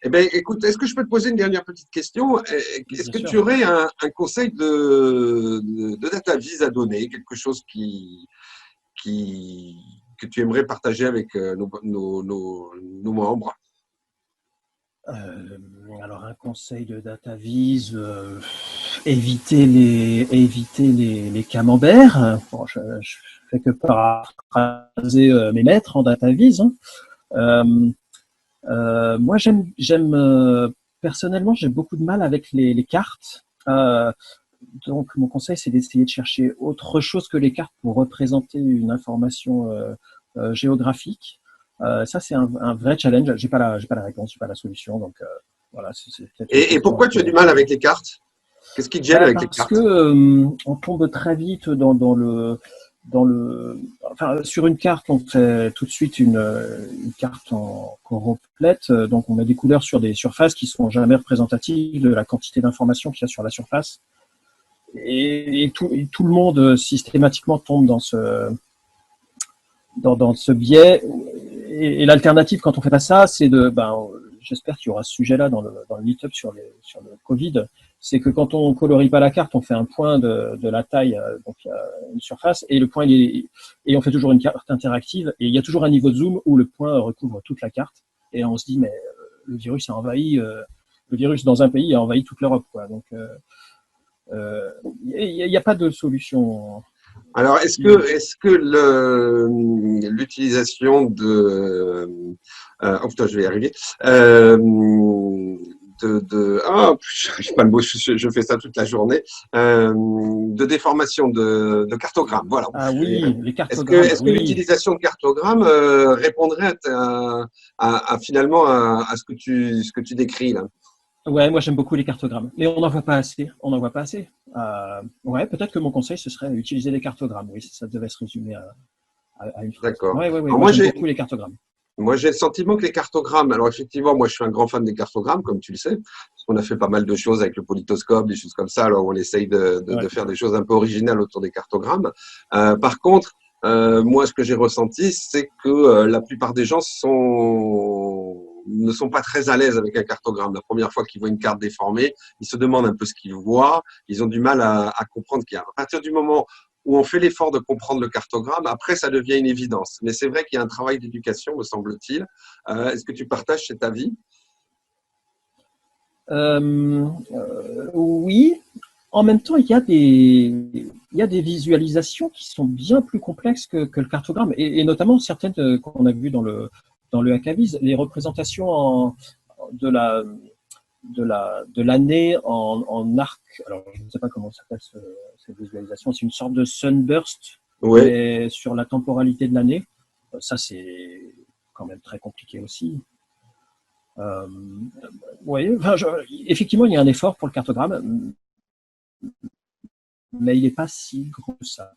Eh bien, écoute, est-ce que je peux te poser une dernière petite question? Oui, Est-ce bien que sûr. tu aurais un conseil de data viz à donner, quelque chose qui, que tu aimerais partager avec nos membres? Euh, alors, un conseil de DataVis, éviter les camemberts. Bon, je fais que paraphraser mes maîtres en DataVis. Hein. Euh, moi, personnellement, j'ai beaucoup de mal avec les cartes. Donc, mon conseil, c'est d'essayer de chercher autre chose que les cartes pour représenter une information géographique. Ça, c'est un vrai challenge. J'ai pas la réponse, j'ai pas la solution. Donc, voilà, c'est peut-être une Et question un pourquoi tu as peu du mal avec intelligente. les cartes? Qu'est-ce qui te gêne avec les Parce que cartes? on tombe très vite dans le, enfin, sur une carte, on fait tout de suite une carte qu'on complète. Donc, on met des couleurs sur des surfaces qui sont jamais représentatives de la quantité d'informations qu'il y a sur la surface. Et tout le monde systématiquement tombe dans ce biais. Et l'alternative, quand on fait pas ça, c'est j'espère qu'il y aura ce sujet-là dans le meet-up sur le Covid, c'est que quand on colorie pas la carte, on fait un point de la taille, donc il y a une surface, et le point et on fait toujours une carte interactive, et il y a toujours un niveau de zoom où le point recouvre toute la carte, et on se dit mais le virus a envahi, le virus dans un pays a envahi toute l'Europe, quoi. Donc il n'y a pas de solution. Alors, Il- est-ce que l'utilisation oh putain, je vais y arriver, j'arrive pas le mot, je fais ça toute la journée, de déformation de cartogramme, voilà. Ah oui, les cartogrammes, Est-ce que oui. l'utilisation de cartogramme répondrait finalement à ce que tu décris là? Ouais, moi j'aime beaucoup les cartogrammes, mais on n'en voit pas assez. On n'en voit pas assez. Ouais, peut-être que mon conseil ce serait utiliser les cartogrammes. Oui, ça devait se résumer à une phrase. D'accord. Ouais, ouais, ouais. Alors Moi j'aime beaucoup les cartogrammes. moi, j'ai le sentiment que les cartogrammes, alors effectivement, moi, je suis un grand fan des cartogrammes, comme tu le sais, parce qu'on a fait pas mal de choses avec le politoscope, des choses comme ça, alors on essaye de Ouais. faire des choses un peu originales autour des cartogrammes. Par contre, moi, ce que j'ai ressenti, c'est que la plupart des gens ne sont pas très à l'aise avec un cartogramme. La première fois qu'ils voient une carte déformée, ils se demandent un peu ce qu'ils voient, ils ont du mal à comprendre qu'il y a. À partir du moment où on fait l'effort de comprendre le cartogramme, après, ça devient une évidence. Mais c'est vrai qu'il y a un travail d'éducation, me semble-t-il. Est-ce que tu partages cet avis? Oui. En même temps, il y a des visualisations qui sont bien plus complexes que le cartogramme, et notamment certaines qu'on a vues dans le Hackavise, les représentations de la de l'année en arc. Alors, je ne sais pas comment s'appelle cette visualisation. C'est une sorte de sunburst, Oui. mais sur la temporalité de l'année. Ça, c'est quand même très compliqué aussi. Euh, oui, enfin, effectivement, il y a un effort pour le cartogramme, mais il n'est pas si gros que ça.